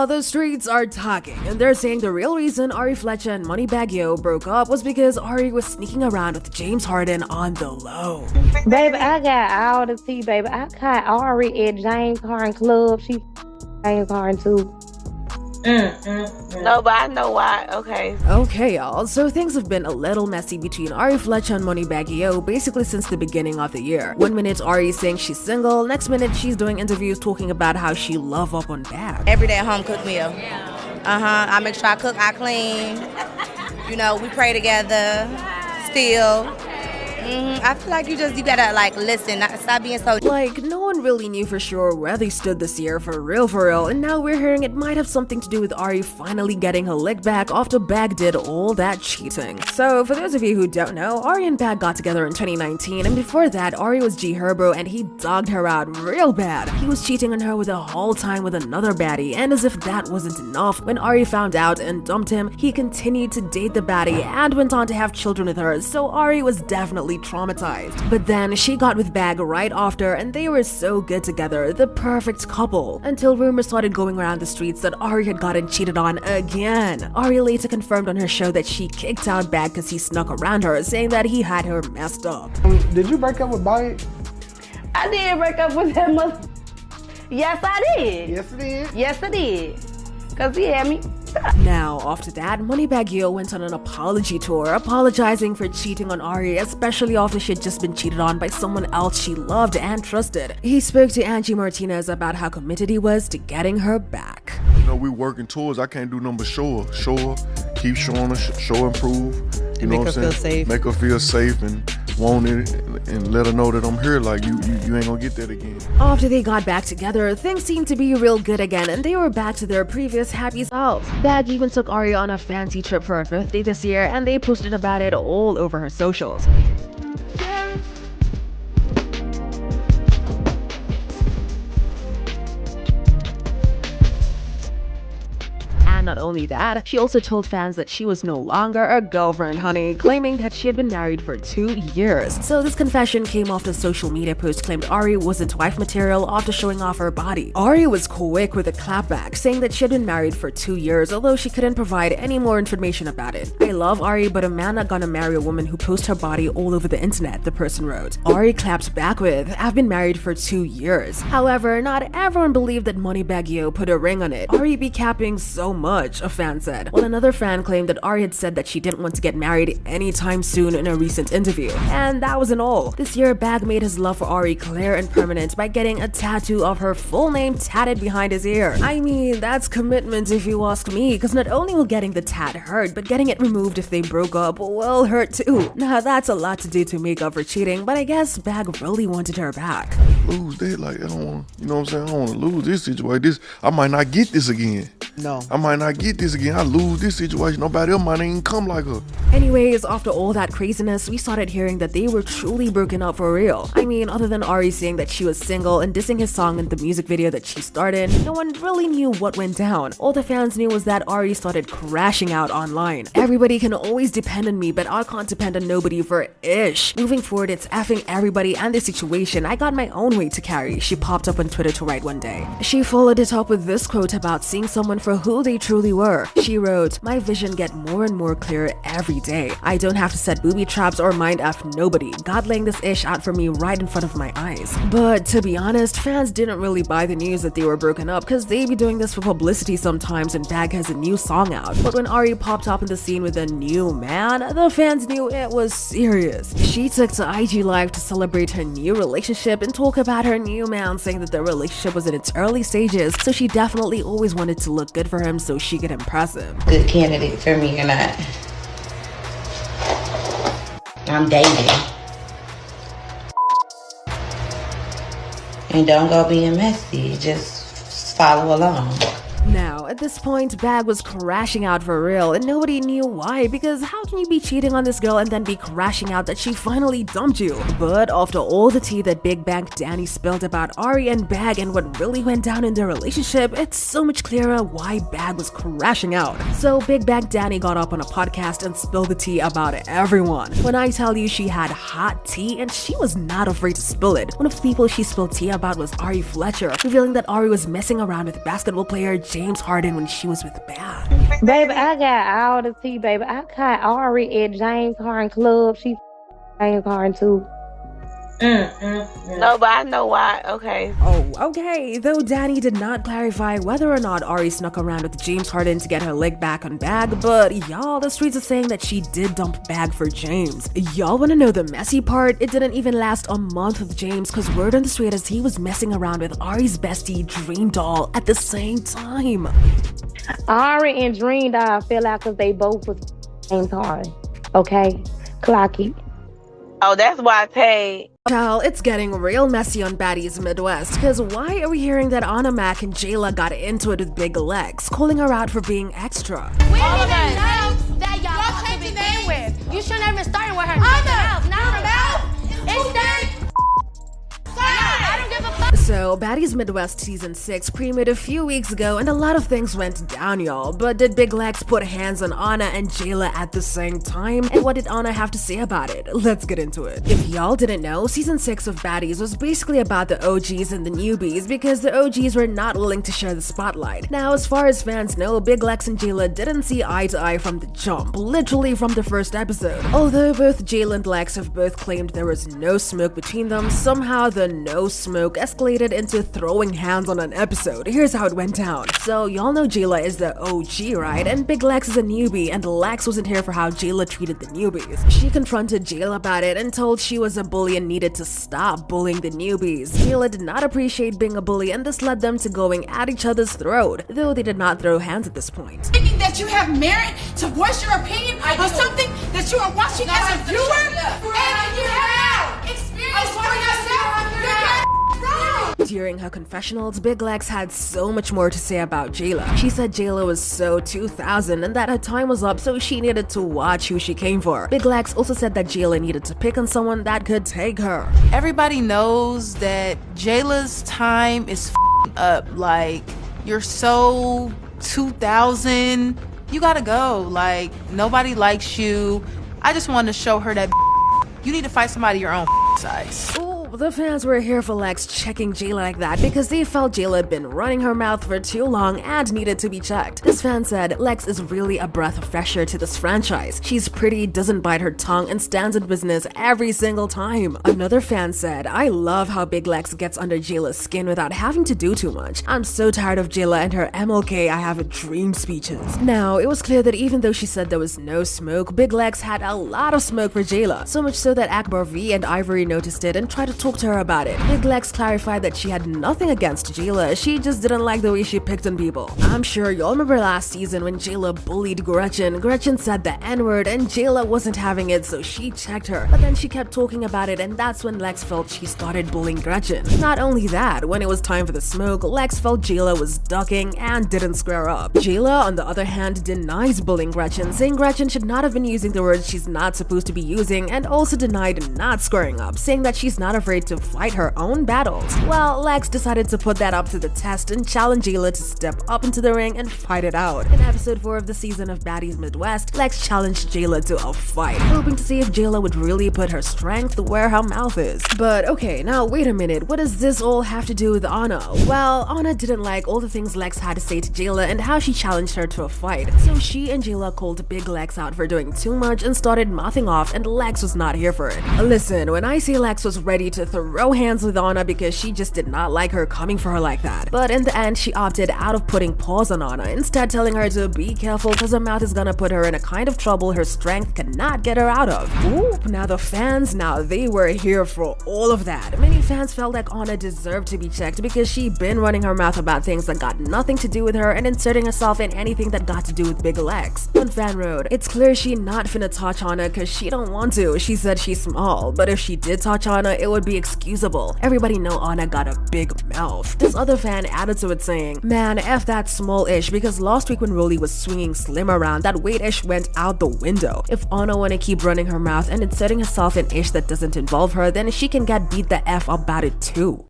Now the streets are talking, and they're saying the real reason Ari Fletcher and Moneybagg broke up was because Ari was sneaking around with James Harden on the low. Baby, I got all the tea, baby. I caught Ari at James Harden Club. She James Harden too. No, but I know why. Okay, y'all. So things have been a little messy between Ari Fletcher and Moneybagg basically since the beginning of the year. One minute Ari saying she's single, next minute she's doing interviews talking about how she love up on Bagg. Every day home cooked meal. I make sure I cook, I clean. You know, we pray together. Still. I feel like you gotta listen, not stop being so. No one really knew for sure where they stood this year for real, and now we're hearing it might have something to do with Ari finally getting her lick back after Bagg did all that cheating. So for those of you who don't know, Ari and Bagg got together in 2019, and before that, Ari was G Herbo and he dogged her out real bad. He was cheating on her with a whole time with another baddie, and as if that wasn't enough, when Ari found out and dumped him, he continued to date the baddie and went on to have children with her, so Ari was definitely traumatized. But then she got with Bagg right after, and they were so good together, the perfect couple, until rumors started going around the streets that Ari had gotten cheated on again. Ari later confirmed on her show that she kicked out Bagg because he snuck around her, saying that he had her messed up. Did you break up with Bagg? I did break up with him. Yes, I did. Yes, it did. Yes, I did. Because he had me. Now, after that, Moneybagg went on an apology tour, apologizing for cheating on Ari, especially after she had just been cheated on by someone else she loved and trusted. He spoke to Angie Martinez about how committed he was to getting her back. You know, we working towards, I can't do nothing but show her, keep showing her, show improve. You know what I'm saying? Feel safe. Make her feel safe and want it and let her know that I'm here, like you ain't gonna get that again. After they got back together, things seemed to be real good again and they were back to their previous happy selves. Bagg even took Ari on a fancy trip for her birthday this year and they posted about it all over her socials. And not only that, she also told fans that she was no longer a girlfriend, honey, claiming that she had been married for 2 years. So this confession came after social media posts claimed Ari wasn't wife material after showing off her body. Ari was quick with a clapback, saying that she had been married for 2 years, although she couldn't provide any more information about it. I love Ari, but a man not gonna marry a woman who posts her body all over the internet, the person wrote. Ari clapped back with, I've been married for 2 years. However, not everyone believed that Moneybagg put a ring on it. Ari be capping so much, a fan said. While another fan claimed that Ari had said that she didn't want to get married anytime soon in a recent interview. And that wasn't all. This year, Bagg made his love for Ari clear and permanent by getting a tattoo of her full name tatted behind his ear. I mean, that's commitment if you ask me, because not only will getting the tat hurt, but getting it removed if they broke up will hurt too. Now, that's a lot to do to make up for cheating, but I guess Bagg really wanted her back. Lose that, I don't want, you know what I'm saying? I don't want to lose this situation. I might not get this again. No. I might not get this again. I lose this situation. Nobody else might even come like her. Anyways, after all that craziness, we started hearing that they were truly broken up for real. I mean, other than Ari saying that she was single and dissing his song in the music video that she starred in, no one really knew what went down. All the fans knew was that Ari started crashing out online. Everybody can always depend on me, but I can't depend on nobody for ish. Moving forward, it's effing everybody and the situation. I got my own weight to carry, she popped up on Twitter to write one day. She followed it up with this quote about seeing someone for who they truly were. She wrote, my vision get more and more clear every day. I don't have to set booby traps or mind F nobody. God laying this ish out for me right in front of my eyes. But to be honest, fans didn't really buy the news that they were broken up because they be doing this for publicity sometimes and Bagg has a new song out. But when Ari popped up in the scene with a new man, the fans knew it was serious. She took to IG Live to celebrate her new relationship and talk about her new man, saying that their relationship was in its early stages, so she definitely always wanted to look good for him so she could impress him. Good candidate for me or not. I'm dating. And don't go being messy. Just follow along. Now, at this point, Bagg was crashing out for real, and nobody knew why, because how can you be cheating on this girl and then be crashing out that she finally dumped you? But after all the tea that Big Bang Danny spilled about Ari and Bagg and what really went down in their relationship, it's so much clearer why Bagg was crashing out. So Big Bang Danny got up on a podcast and spilled the tea about everyone. When I tell you she had hot tea, and she was not afraid to spill it. One of the people she spilled tea about was Ari Fletcher, revealing that Ari was messing around with basketball player James Harden when she was with Bag. Baby, I got all the tea, baby. I caught Ari at James Harden Club. She James Harden too. No, but I know why. Okay. Oh, okay. Though Danny did not clarify whether or not Ari snuck around with James Harden to get her leg back on Bag, but y'all, the streets are saying that she did dump Bag for James. Y'all wanna know the messy part? It didn't even last a month with James, cause word on the street is he was messing around with Ari's bestie, Dream Doll, at the same time. Ari and Dream Doll fell out because they both was James Harden. Okay? Clock it. Oh, that's why Tay. Child, it's getting real messy on Baddies Midwest, cause why are we hearing that Anna Mac and Jela got into it with Big Legs, calling her out for being extra? We didn't even know that y'all changed the name with. You shouldn't have been starting with her. It's that. I don't give a fuck. So, Baddies Midwest Season 6 premiered a few weeks ago and a lot of things went down, y'all. But did Big Legs put hands on Anna and Jela at the same time? And what did Anna have to say about it? Let's get into it. If y'all didn't know, Season 6 of Baddies was basically about the OGs and the newbies because the OGs were not willing to share the spotlight. Now, as far as fans know, Big Legs and Jela didn't see eye to eye from the jump, literally from the first episode. Although both Jela and Legs have both claimed there was no smoke between them, somehow the no smoke escalated into throwing hands on an episode. Here's how it went down. So y'all know Jela is the OG, right? And Big Lex is a newbie, and Lex wasn't here for how Jela treated the newbies. She confronted Jela about it and told she was a bully and needed to stop bullying the newbies. Jela did not appreciate being a bully, and this led them to going at each other's throat, though they did not throw hands at this point. Thinking that you have merit to voice your opinion on something that you are watching as a viewer, and you have experience for yourself. During her confessionals, Big Lex had so much more to say about Jela. She said Jela was so 2000 and that her time was up, so she needed to watch who she came for. Big Lex also said that Jela needed to pick on someone that could take her. Everybody knows that Jela's time is up. Like, you're so 2000. You gotta go. Like, nobody likes you. I just wanted to show her that you need to fight somebody your own size. Ooh, the fans were here for Lex checking Jela like that because they felt Jela had been running her mouth for too long and needed to be checked. This fan said, Lex is really a breath of fresh air to this franchise. She's pretty, doesn't bite her tongue, and stands in business every single time. Another fan said, I love how Big Lex gets under Jela's skin without having to do too much. I'm so tired of Jela and her MLK I have a dream speeches. Now, it was clear that even though she said there was no smoke, Big Lex had a lot of smoke for Jela, so much so that Akbar V and Ivory noticed it and tried to talk to her about it. Big Lex clarified that she had nothing against Jela, she just didn't like the way she picked on people. I'm sure y'all remember last season when Jela bullied Gretchen. Gretchen said the N-word and Jela wasn't having it, so she checked her. But then she kept talking about it, and that's when Lex felt she started bullying Gretchen. Not only that, when it was time for the smoke, Lex felt Jela was ducking and didn't square up. Jela, on the other hand, denies bullying Gretchen, saying Gretchen should not have been using the words she's not supposed to be using, and also denied not squaring up, saying that she's not afraid to fight her own battles. Well, Lex decided to put that up to the test and challenge Jela to step up into the ring and fight it out. In episode 4 of the season of Baddies Midwest, Lex challenged Jela to a fight, hoping to see if Jela would really put her strength where her mouth is. But okay, now wait a minute, what does this all have to do with Anna? Well, Anna didn't like all the things Lex had to say to Jela and how she challenged her to a fight, so she and Jela called Big Lex out for doing too much and started mouthing off, and Lex was not here for it. Listen, when I say Lex was ready to throw hands with Anna because she just did not like her coming for her like that, but in the end she opted out of putting paws on Anna, instead telling her to be careful because her mouth is gonna put her in a kind of trouble her strength cannot get her out of. Oop, now the fans, now they were here for all of that. Many fans felt like Anna deserved to be checked because she been running her mouth about things that got nothing to do with her and inserting herself in anything that got to do with Big Lex. One fan wrote, it's clear she not finna touch Anna cause she don't want to. She said she's small, but if she did touch Anna, it would be excusable. Everybody know Anna got a big mouth. This other fan added to it saying, man, F that small-ish because last week when Rolly was swinging Slim around, that weight-ish went out the window. If Anna wanna keep running her mouth and inserting herself in ish that doesn't involve her, then she can get beat the F about it too.